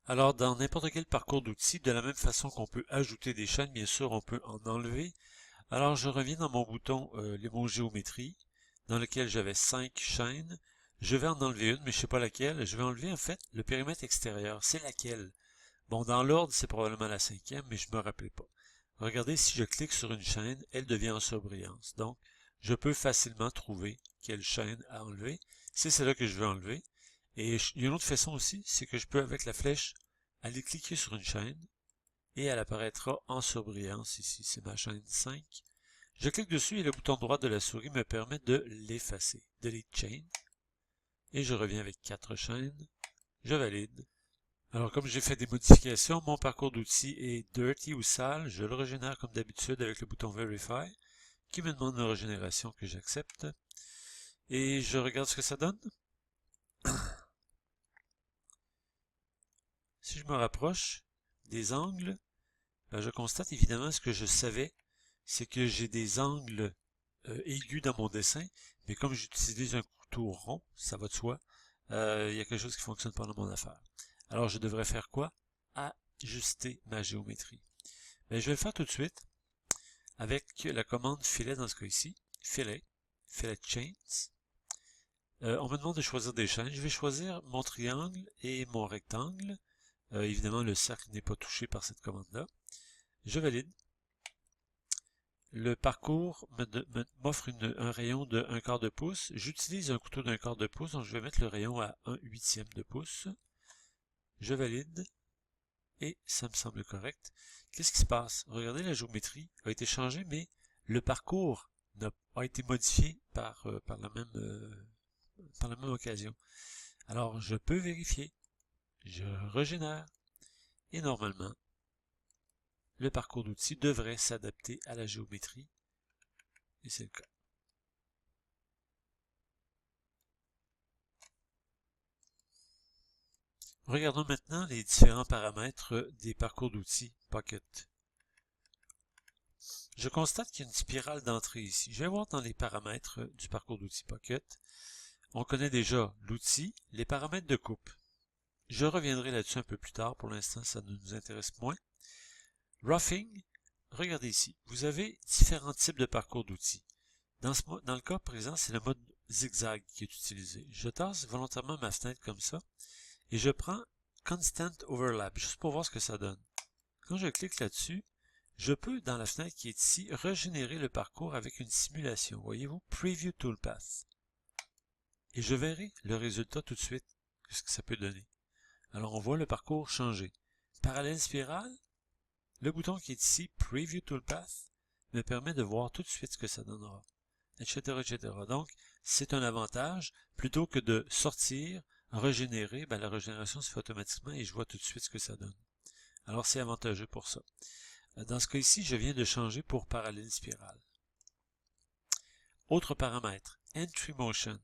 Alors, dans n'importe quel parcours d'outils, de la même façon qu'on peut ajouter des chaînes, bien sûr, on peut en enlever. Alors, je reviens dans mon bouton les mots géométrie, dans lequel j'avais 5 chaînes. Je vais en enlever une, mais je ne sais pas laquelle. Je vais enlever, en fait, le périmètre extérieur. C'est laquelle? Bon, dans l'ordre, c'est probablement la 5e, mais je ne me rappelais pas. Regardez, si je clique sur une chaîne, elle devient en surbrillance. Donc, je peux facilement trouver quelle chaîne à enlever. C'est celle-là que je veux enlever. Et il y a une autre façon aussi, c'est que je peux, avec la flèche, aller cliquer sur une chaîne et elle apparaîtra en surbrillance. Ici, c'est ma chaîne 5. Je clique dessus et le bouton droit de la souris me permet de l'effacer. Delete chain. Et je reviens avec 4 chaînes. Je valide. Alors, comme j'ai fait des modifications, mon parcours d'outils est dirty ou sale. Je le régénère comme d'habitude avec le bouton Verify, qui me demande une régénération que j'accepte. Et je regarde ce que ça donne. Si je me rapproche des angles, ben je constate évidemment ce que je savais, c'est que j'ai des angles aigus dans mon dessin, mais comme j'utilise un couteau rond, ça va de soi, il y a quelque chose qui ne fonctionne pas dans mon affaire. Alors je devrais faire quoi? Ajuster ma géométrie. Mais je vais le faire tout de suite avec la commande filet dans ce cas ici, filet chains. On me demande de choisir des chaînes. Je vais choisir mon triangle et mon rectangle. Évidemment, le cercle n'est pas touché par cette commande-là. Je valide. Le parcours m'offre un rayon de 1/4 de pouce. J'utilise un couteau d'1/4 de pouce, donc je vais mettre le rayon à 1/8 de pouce. Je valide. Et ça me semble correct. Qu'est-ce qui se passe? Regardez, la géométrie a été changée, mais le parcours a été modifié par la même occasion. Alors, je peux vérifier. Je régénère. Et normalement, le parcours d'outils devrait s'adapter à la géométrie. Et c'est le cas. Regardons maintenant les différents paramètres des parcours d'outils Pocket. Je constate qu'il y a une spirale d'entrée ici. Je vais voir dans les paramètres du parcours d'outils Pocket. On connaît déjà l'outil, les paramètres de coupe. Je reviendrai là-dessus un peu plus tard. Pour l'instant, ça ne nous intéresse moins. Roughing, regardez ici. Vous avez différents types de parcours d'outils. Dans le cas présent, c'est le mode zigzag qui est utilisé. Je tasse volontairement ma fenêtre comme ça et je prends Constant Overlap, juste pour voir ce que ça donne. Quand je clique là-dessus, je peux, dans la fenêtre qui est ici, régénérer le parcours avec une simulation. Voyez-vous, Preview Toolpath. Et je verrai le résultat tout de suite, ce que ça peut donner. Alors on voit le parcours changer. Parallèle spirale, le bouton qui est ici, Preview Toolpath, me permet de voir tout de suite ce que ça donnera, etc., etc. Donc, c'est un avantage. Plutôt que de sortir, régénérer, la régénération se fait automatiquement et je vois tout de suite ce que ça donne. Alors, c'est avantageux pour ça. Dans ce cas ici, je viens de changer pour parallèle spirale. Autre paramètre, Entry Motion.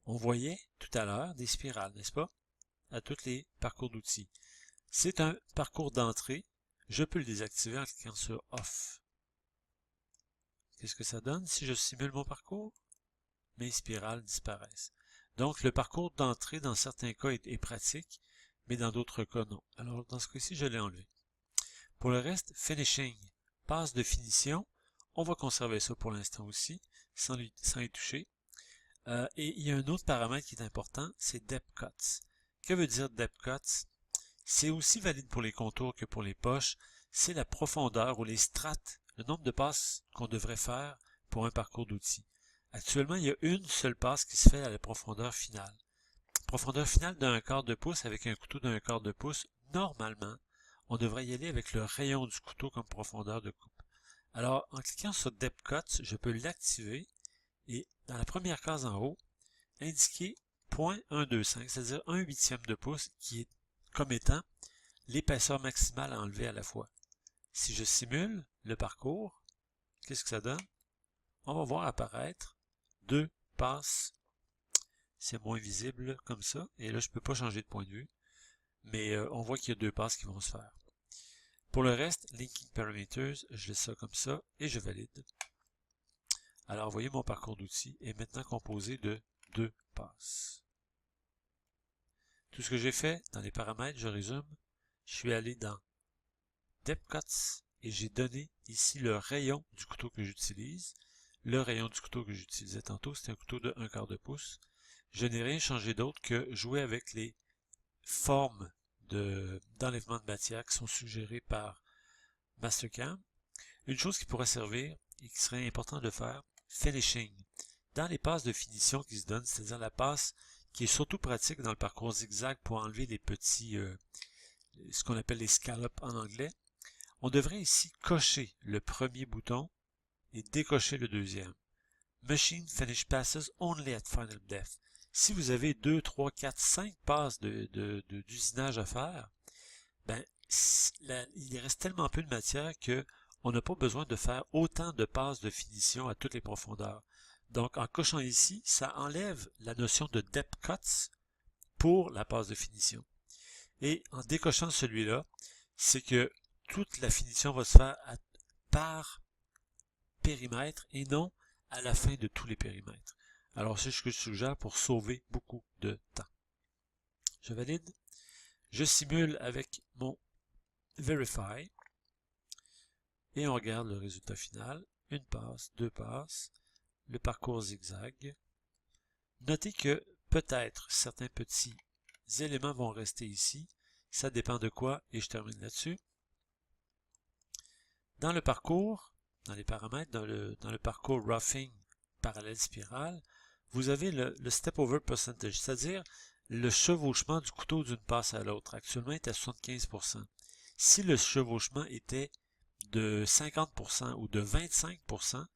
On voyait tout à l'heure des spirales, n'est-ce pas? À tous les parcours d'outils. C'est un parcours d'entrée. Je peux le désactiver en cliquant sur Off. Qu'est-ce que ça donne si je simule mon parcours? Mes spirales disparaissent. Donc, le parcours d'entrée, dans certains cas, est pratique, mais dans d'autres cas, non. Alors, dans ce cas-ci, je l'ai enlevé. Pour le reste, Finishing, passe de finition. On va conserver ça pour l'instant aussi, sans y toucher. Et il y a un autre paramètre qui est important, c'est Depth Cuts. Que veut dire Depth Cuts? C'est aussi valide pour les contours que pour les poches. C'est la profondeur ou les strates, le nombre de passes qu'on devrait faire pour un parcours d'outils. Actuellement, il y a une seule passe qui se fait à la profondeur finale. Profondeur finale d'1/4 de pouce avec un couteau d'1/4 de pouce. Normalement, on devrait y aller avec le rayon du couteau comme profondeur de coupe. Alors, en cliquant sur Depth Cuts, je peux l'activer et dans la première case en haut, indiquer 0.125, c'est-à-dire 1/8 de pouce qui est comme étant l'épaisseur maximale à enlever à la fois. Si je simule le parcours, qu'est-ce que ça donne? On va voir apparaître 2 passes. C'est moins visible comme ça. Et là, je ne peux pas changer de point de vue. Mais on voit qu'il y a 2 passes qui vont se faire. Pour le reste, Linking Parameters, je laisse ça comme ça et je valide. Alors, vous voyez, mon parcours d'outils est maintenant composé de 2 passes. Tout ce que j'ai fait dans les paramètres, je résume. je suis allé dans Depth Cuts et j'ai donné ici le rayon du couteau que j'utilise. Le rayon du couteau que j'utilisais tantôt, c'était un couteau de 1/4 de pouce. Je n'ai rien changé d'autre que jouer avec les formes d'enlèvement de matière qui sont suggérées par Mastercam. Une chose qui pourrait servir et qui serait important de faire, finishing. Dans les passes de finition qui se donnent, c'est-à-dire la passe qui est surtout pratique dans le parcours zigzag pour enlever les petits, ce qu'on appelle les scallops en anglais, on devrait ici cocher le premier bouton et décocher le deuxième. Machine Finish Passes Only at Final Depth. Si vous avez 2, 3, 4, 5 passes d'usinage à faire, ben, il reste tellement peu de matière que on n'a pas besoin de faire autant de passes de finition à toutes les profondeurs. Donc, en cochant ici, ça enlève la notion de depth cuts pour la passe de finition. Et en décochant celui-là, c'est que toute la finition va se faire par périmètre et non à la fin de tous les périmètres. Alors, c'est ce que je suggère pour sauver beaucoup de temps. Je valide. Je simule avec mon Verify. Et on regarde le résultat final. Une passe, 2 passes, le parcours zigzag. Notez que peut-être certains petits éléments vont rester ici. Ça dépend de quoi et je termine là-dessus. Dans le parcours, dans les paramètres, dans le parcours roughing parallèle spirale, vous avez le step over percentage, c'est-à-dire le chevauchement du couteau d'une passe à l'autre. Actuellement, il est à 75%. Si le chevauchement était de 50% ou de 25%,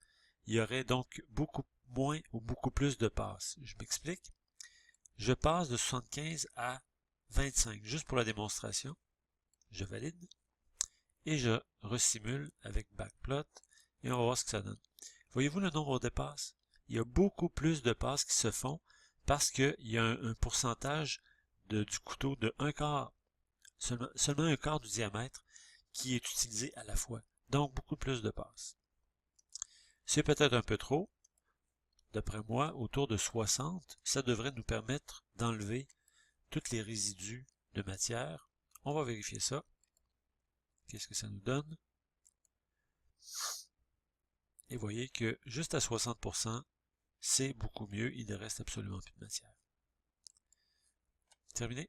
il y aurait donc beaucoup moins ou beaucoup plus de passes. Je m'explique. Je passe de 75 à 25, juste pour la démonstration. Je valide. Et je resimule avec Backplot et on va voir ce que ça donne. Voyez-vous le nombre de passes? Il y a beaucoup plus de passes qui se font parce qu'il y a un pourcentage du couteau de 1/4, seulement 1/4 du diamètre qui est utilisé à la fois. Donc beaucoup plus de passes. C'est peut-être un peu trop. D'après moi, autour de 60, ça devrait nous permettre d'enlever tous les résidus de matière. On va vérifier ça. Qu'est-ce que ça nous donne? Et voyez que juste à 60%, c'est beaucoup mieux. Il ne reste absolument plus de matière. Terminé.